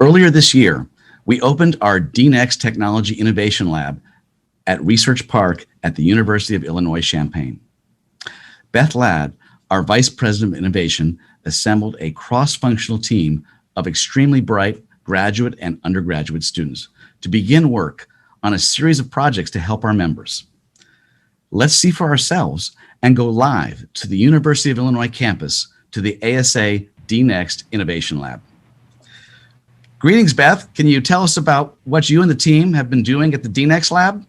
Earlier this year, we opened our D.Next Technology Innovation Lab at Research Park at the University of Illinois Champaign. Beth Ladd, our Vice President of Innovation, assembled a cross-functional team of extremely bright graduate and undergraduate students to begin work on a series of projects to help our members. Let's see for ourselves and go live to the University of Illinois campus to the ASA D.Next Innovation Lab. Greetings, Beth. Can you tell us about what you and the team have been doing at the D.Next Lab?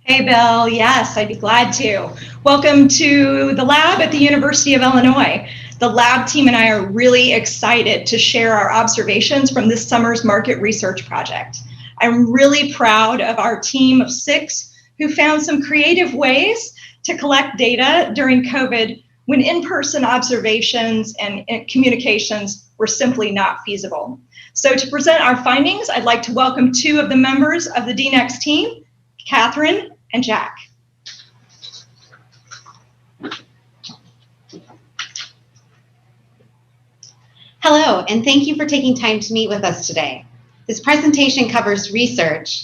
Hey, Bill. Yes, I'd be glad to. Welcome to the lab at the University of Illinois. The lab team and I are really excited to share our observations from this summer's market research project. I'm really proud of our team of 6 who found some creative ways to collect data during COVID when in-person observations and communications were simply not feasible. So to present our findings, I'd like to welcome 2 of the members of the D.Next team, Catherine and Jack. Hello, and thank you for taking time to meet with us today. This presentation covers research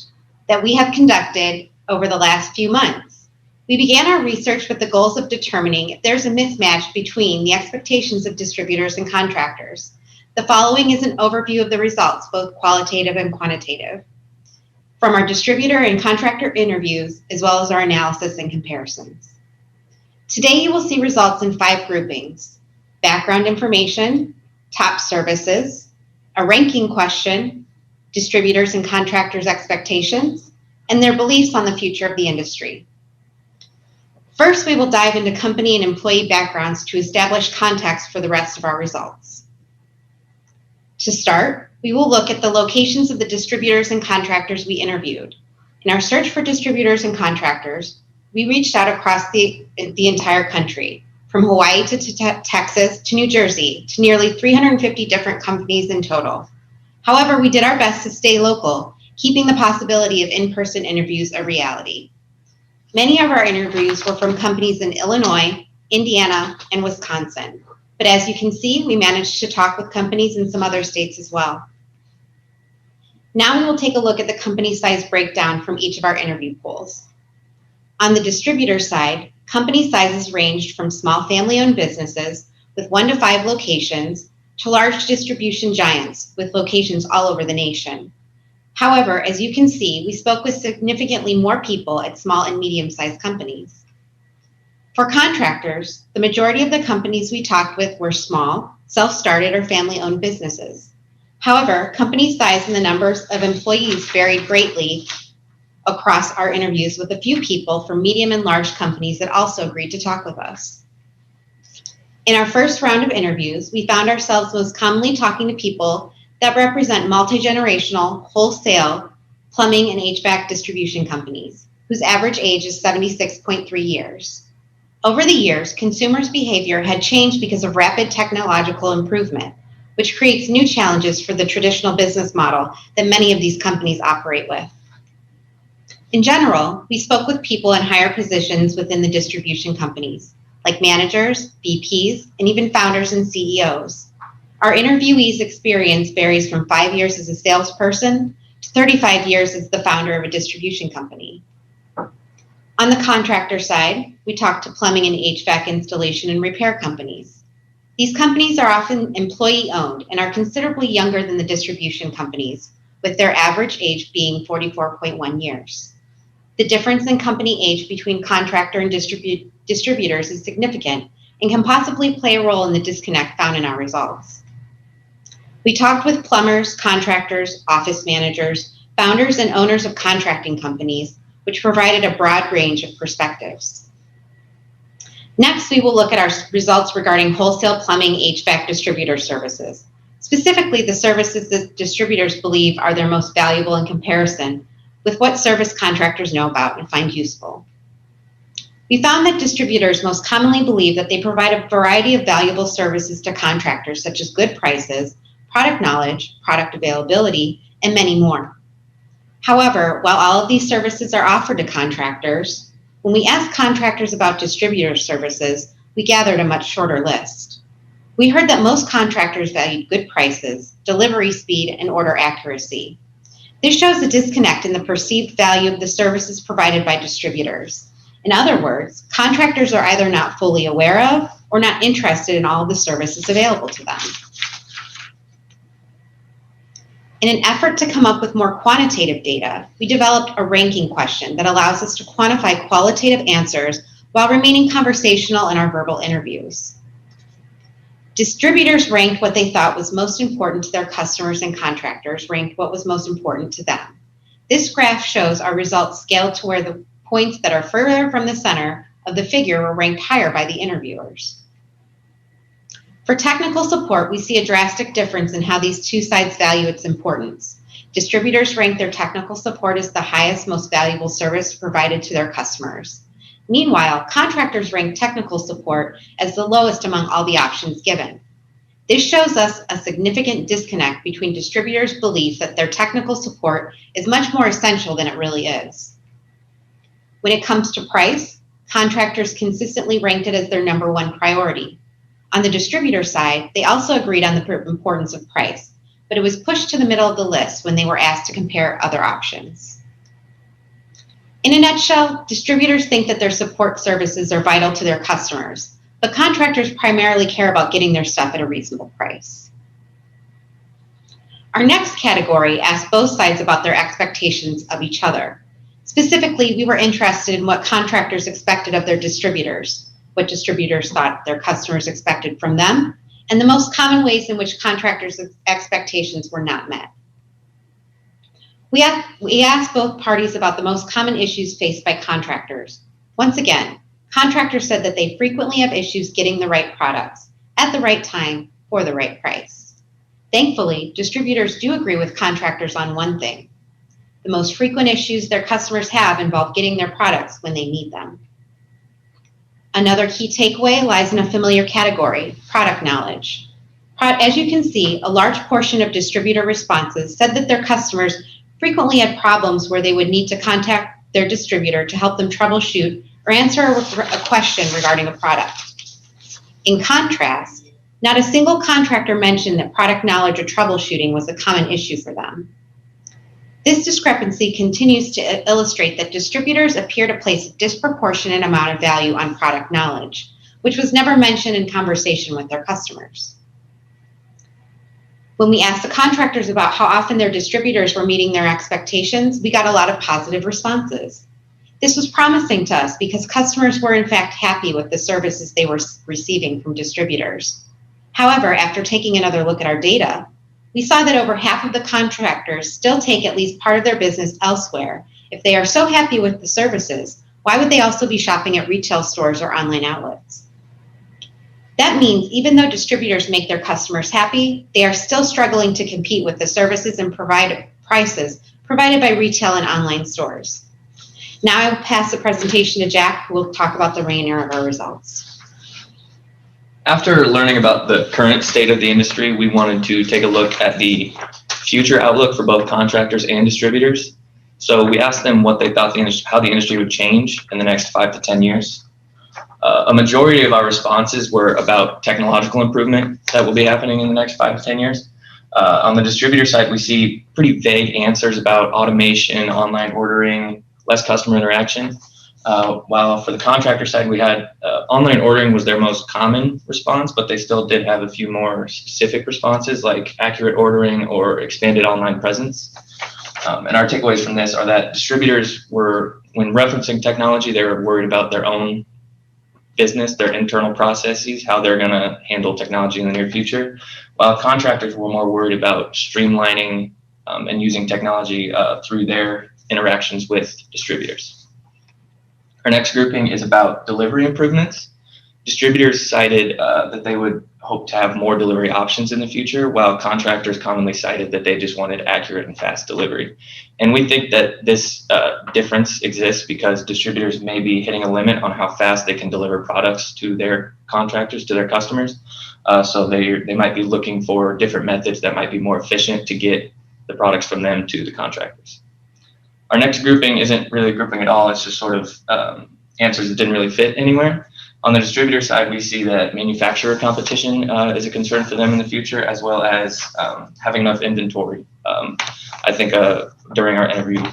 that we have conducted over the last few months. We began our research with the goals of determining if there's a mismatch between the expectations of distributors and contractors. The following is an overview of the results, both qualitative and quantitative, from our distributor and contractor interviews, as well as our analysis and comparisons. Today, you will see results in 5 groupings: background information, top services, a ranking question, distributors and contractors' expectations, and their beliefs on the future of the industry. First, we will dive into company and employee backgrounds to establish context for the rest of our results. To start, we will look at the locations of the distributors and contractors we interviewed. In our search for distributors and contractors, we reached out across the entire country, from Hawaii to Texas to New Jersey, to nearly 350 different companies in total. However, we did our best to stay local, keeping the possibility of in-person interviews a reality. Many of our interviews were from companies in Illinois, Indiana, and Wisconsin. But as you can see, we managed to talk with companies in some other states as well. Now we will take a look at the company size breakdown from each of our interview pools. On the distributor side, company sizes ranged from small family-owned businesses with 1 to 5 locations to large distribution giants with locations all over the nation. However, as you can see, we spoke with significantly more people at small and medium-sized companies. For contractors, the majority of the companies we talked with were small, self-started, or family-owned businesses. However, company size and the numbers of employees varied greatly across our interviews, with a few people from medium and large companies that also agreed to talk with us. In our first round of interviews, we found ourselves most commonly talking to people that represent multi-generational, wholesale, plumbing and HVAC distribution companies, whose average age is 76.3 years. Over the years, consumers' behavior had changed because of rapid technological improvement, which creates new challenges for the traditional business model that many of these companies operate with. In general, we spoke with people in higher positions within the distribution companies, like managers, VPs, and even founders and CEOs. Our interviewees' experience varies from 5 years as a salesperson to 35 years as the founder of a distribution company. On the contractor side, we talked to plumbing and HVAC installation and repair companies. These companies are often employee-owned and are considerably younger than the distribution companies, with their average age being 44.1 years. The difference in company age between contractor and distributors is significant and can possibly play a role in the disconnect found in our results. We talked with plumbers, contractors, office managers, founders, and owners of contracting companies, which provided a broad range of perspectives. Next, we will look at our results regarding wholesale plumbing HVAC distributor services, specifically the services that distributors believe are their most valuable in comparison with what service contractors know about and find useful. We found that distributors most commonly believe that they provide a variety of valuable services to contractors, such as good prices, product knowledge, product availability, and many more. However, while all of these services are offered to contractors, when we asked contractors about distributor services, we gathered a much shorter list. We heard that most contractors valued good prices, delivery speed, and order accuracy. This shows a disconnect in the perceived value of the services provided by distributors. In other words, contractors are either not fully aware of or not interested in all of the services available to them. In an effort to come up with more quantitative data, we developed a ranking question that allows us to quantify qualitative answers while remaining conversational in our verbal interviews. Distributors ranked what they thought was most important to their customers, and contractors ranked what was most important to them. This graph shows our results scaled to where the points that are further from the center of the figure were ranked higher by the interviewers. For technical support, we see a drastic difference in how these two sides value its importance. Distributors rank their technical support as the highest, most valuable service provided to their customers. Meanwhile, contractors rank technical support as the lowest among all the options given. This shows us a significant disconnect between distributors' belief that their technical support is much more essential than it really is. When it comes to price, contractors consistently ranked it as their number one priority. On the distributor side, they also agreed on the importance of price, but it was pushed to the middle of the list when they were asked to compare other options. In a nutshell, distributors think that their support services are vital to their customers, but contractors primarily care about getting their stuff at a reasonable price. Our next category asked both sides about their expectations of each other. Specifically, we were interested in what contractors expected of their distributors, what distributors thought their customers expected from them, and the most common ways in which contractors' expectations were not met. We asked both parties about the most common issues faced by contractors. Once again, contractors said that they frequently have issues getting the right products at the right time for the right price. Thankfully, distributors do agree with contractors on one thing. The most frequent issues their customers have involve getting their products when they need them. Another key takeaway lies in a familiar category, product knowledge. As you can see, a large portion of distributor responses said that their customers frequently had problems where they would need to contact their distributor to help them troubleshoot or answer a question regarding a product. In contrast, not a single contractor mentioned that product knowledge or troubleshooting was a common issue for them. This discrepancy continues to illustrate that distributors appear to place a disproportionate amount of value on product knowledge, which was never mentioned in conversation with their customers. When we asked the contractors about how often their distributors were meeting their expectations, we got a lot of positive responses. This was promising to us because customers were in fact happy with the services they were receiving from distributors. However, after taking another look at our data, we saw that over half of the contractors still take at least part of their business elsewhere. If they are so happy with the services, why would they also be shopping at retail stores or online outlets? That means even though distributors make their customers happy, they are still struggling to compete with the services and prices provided by retail and online stores. Now I will pass the presentation to Jack, who will talk about the remainder of our results. After learning about the current state of the industry, we wanted to take a look at the future outlook for both contractors and distributors. So we asked them what they thought how the industry would change in the next 5 to 10 years. A majority of our responses were about technological improvement that will be happening in the next 5 to 10 years. On the distributor side, we see pretty vague answers about automation, online ordering, less customer interaction. While for the contractor side, we had online ordering was their most common response, but they still did have a few more specific responses like accurate ordering or expanded online presence. And our takeaways from this are that distributors were, when referencing technology, they were worried about their own business, their internal processes, how they're going to handle technology in the near future, while contractors were more worried about streamlining and using technology through their interactions with distributors. Our next grouping is about delivery improvements. Distributors cited that they would hope to have more delivery options in the future, while contractors commonly cited that they just wanted accurate and fast delivery. And we think that this difference exists because distributors may be hitting a limit on how fast they can deliver products to their contractors, to their customers. So they might be looking for different methods that might be more efficient to get the products from them to the contractors. Our next grouping isn't really a grouping at all. It's just sort of answers that didn't really fit anywhere. On the distributor side, we see that manufacturer competition is a concern for them in the future, as well as having enough inventory. I think during our interview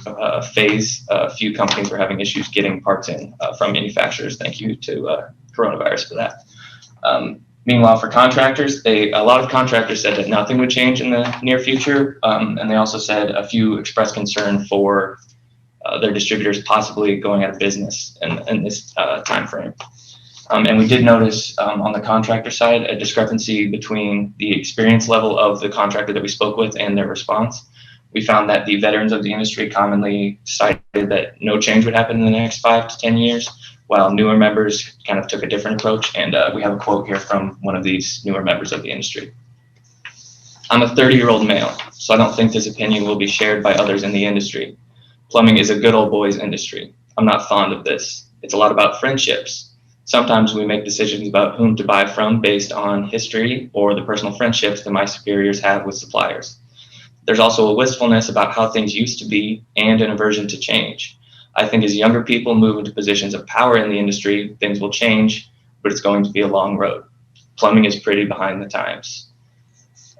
phase, a few companies were having issues getting parts in from manufacturers. Thank you to coronavirus for that. Meanwhile, for contractors, a lot of contractors said that nothing would change in the near future, and they also said a few expressed concern for their distributors possibly going out of business in this time frame. And we did notice on the contractor side a discrepancy between the experience level of the contractor that we spoke with and their response. We found that the veterans of the industry commonly cited that no change would happen in the next 5 to 10 years, while newer members kind of took a different approach. And we have a quote here from one of these newer members of the industry. I'm a 30-year-old male, so I don't think this opinion will be shared by others in the industry. Plumbing is a good old boys industry. I'm not fond of this. It's a lot about friendships. Sometimes we make decisions about whom to buy from based on history or the personal friendships that my superiors have with suppliers. There's also a wistfulness about how things used to be and an aversion to change. I think as younger people move into positions of power in the industry, things will change, but it's going to be a long road. Plumbing is pretty behind the times.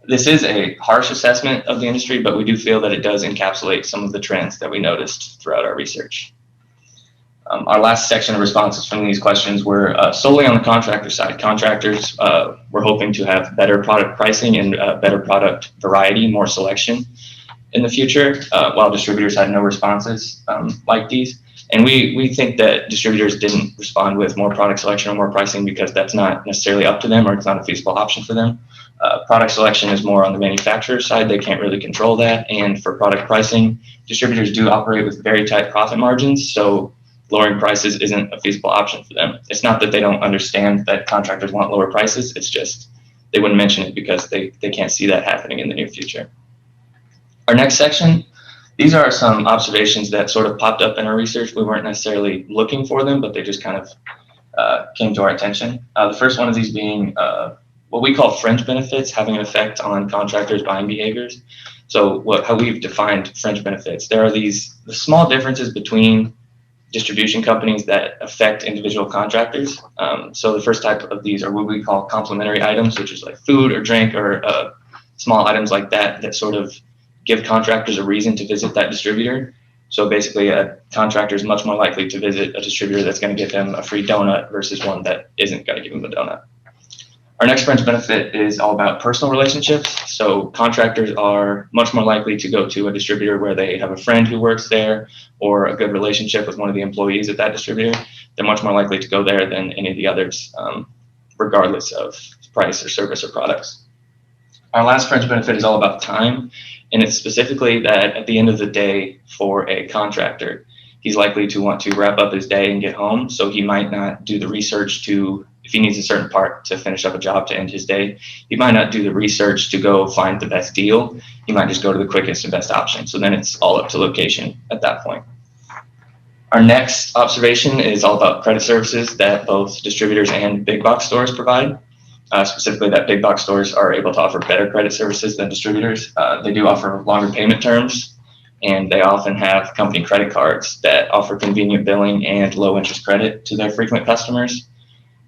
This is a harsh assessment of the industry, but we do feel that it does encapsulate some of the trends that we noticed throughout our research. Our last section of responses from these questions were solely on the contractor side. Contractors were hoping to have better product pricing and better product variety, more selection in the future, while distributors had no responses like these. And we think that distributors didn't respond with more product selection or more pricing because that's not necessarily up to them, or it's not a feasible option for them. Product selection is more on the manufacturer side. They can't really control that. And for product pricing, distributors do operate with very tight profit margins. So lowering prices isn't a feasible option for them. It's not that they don't understand that contractors want lower prices. It's just they wouldn't mention it because they can't see that happening in the near future. Our next section, these are some observations that sort of popped up in our research. We weren't necessarily looking for them, but they just kind of came to our attention. The first one of these being what we call fringe benefits having an effect on contractors' buying behaviors. So how we've defined fringe benefits, there are the small differences between distribution companies that affect individual contractors. So the first type of these are what we call complementary items, which is like food or drink or small items like that sort of give contractors a reason to visit that distributor. So basically a contractor is much more likely to visit a distributor that's going to give them a free donut versus one that isn't going to give them a donut. Our next fringe benefit is all about personal relationships. So contractors are much more likely to go to a distributor where they have a friend who works there or a good relationship with one of the employees at that distributor. They're much more likely to go there than any of the others, regardless of price or service or products. Our last fringe benefit is all about time. And it's specifically that at the end of the day for a contractor, he's likely to want to wrap up his day and get home. So he might not do the research if he needs a certain part to finish up a job to end his day, he might not do the research to go find the best deal. He might just go to the quickest and best option. So then it's all up to location at that point. Our next observation is all about credit services that both distributors and big box stores provide. Specifically that big box stores are able to offer better credit services than distributors. They do offer longer payment terms, and they often have company credit cards that offer convenient billing and low interest credit to their frequent customers.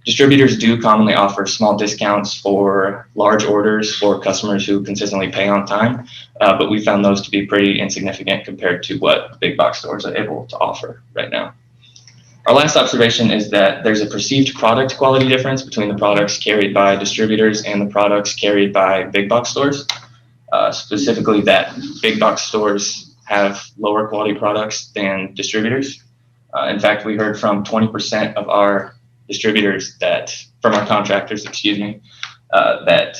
Distributors do commonly offer small discounts for large orders for customers who consistently pay on time, but we found those to be pretty insignificant compared to what big box stores are able to offer right now. Our last observation is that there's a perceived product quality difference between the products carried by distributors and the products carried by big box stores. Specifically that big box stores have lower quality products than distributors. In fact, we heard from 20% of our distributors from our contractors, that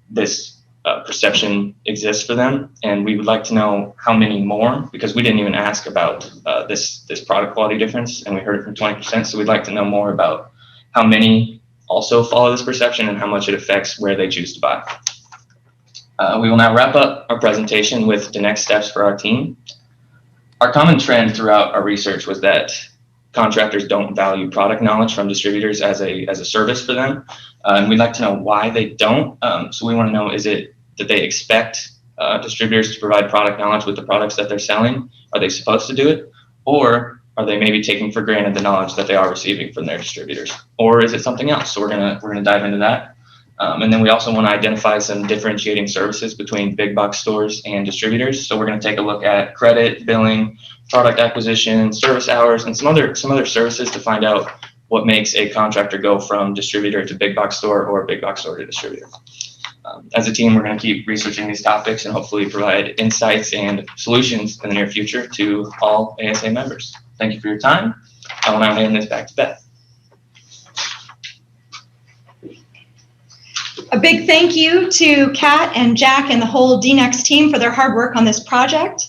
this perception exists for them. And we would like to know how many more, because we didn't even ask about this product quality difference, and we heard it from 20%. So we'd like to know more about how many also follow this perception and how much it affects where they choose to buy. We will now wrap up our presentation with the next steps for our team. Our common trend throughout our research was that contractors don't value product knowledge from distributors as a service for them. And we'd like to know why they don't. So we want to know, is it that they expect distributors to provide product knowledge with the products that they're selling? Are they supposed to do it? Or are they maybe taking for granted the knowledge that they are receiving from their distributors, or is it something else? So we're gonna dive into that. And then we also want to identify some differentiating services between big box stores and distributors. So we're going to take a look at credit, billing, product acquisition, service hours, and some other services to find out what makes a contractor go from distributor to big box store or big box store to distributor. As a team, we're going to keep researching these topics and hopefully provide insights and solutions in the near future to all ASA members. Thank you for your time. I will now hand this back to Beth. A big thank you to Kat and Jack and the whole D.Next team for their hard work on this project.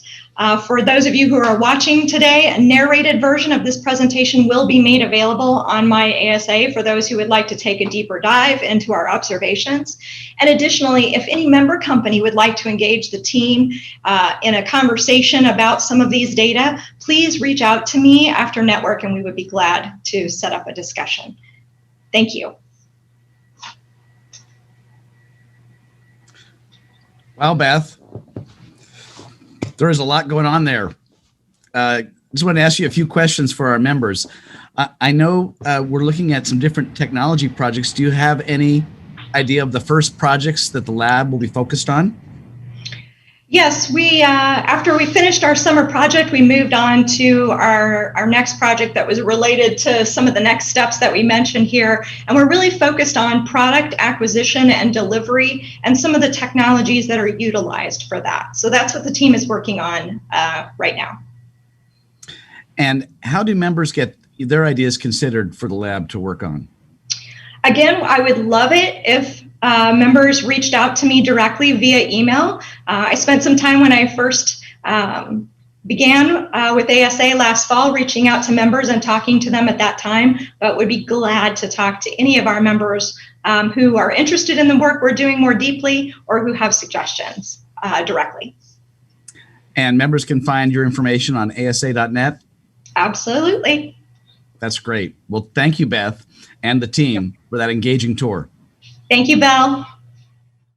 For those of you who are watching today, a narrated version of this presentation will be made available on my ASA for those who would like to take a deeper dive into our observations. And additionally, if any member company would like to engage the team in a conversation about some of these data, please reach out to me after network and we would be glad to set up a discussion. Thank you. Wow, Beth, there is a lot going on there. Just want to ask you a few questions for our members. I know we're looking at some different technology projects. Do you have any idea of the first projects that the lab will be focused on? Yes, after we finished our summer project, we moved on to our next project that was related to some of the next steps that we mentioned here. And we're really focused on product acquisition and delivery and some of the technologies that are utilized for that. So that's what the team is working on right now. And how do members get their ideas considered for the lab to work on? Again, I would love it if members reached out to me directly via email. I spent some time when I first began with ASA last fall, reaching out to members and talking to them at that time, but would be glad to talk to any of our members who are interested in the work we're doing more deeply or who have suggestions directly. And members can find your information on asa.net? Absolutely. That's great. Well, thank you, Beth, and the team for that engaging tour. Thank you, Belle.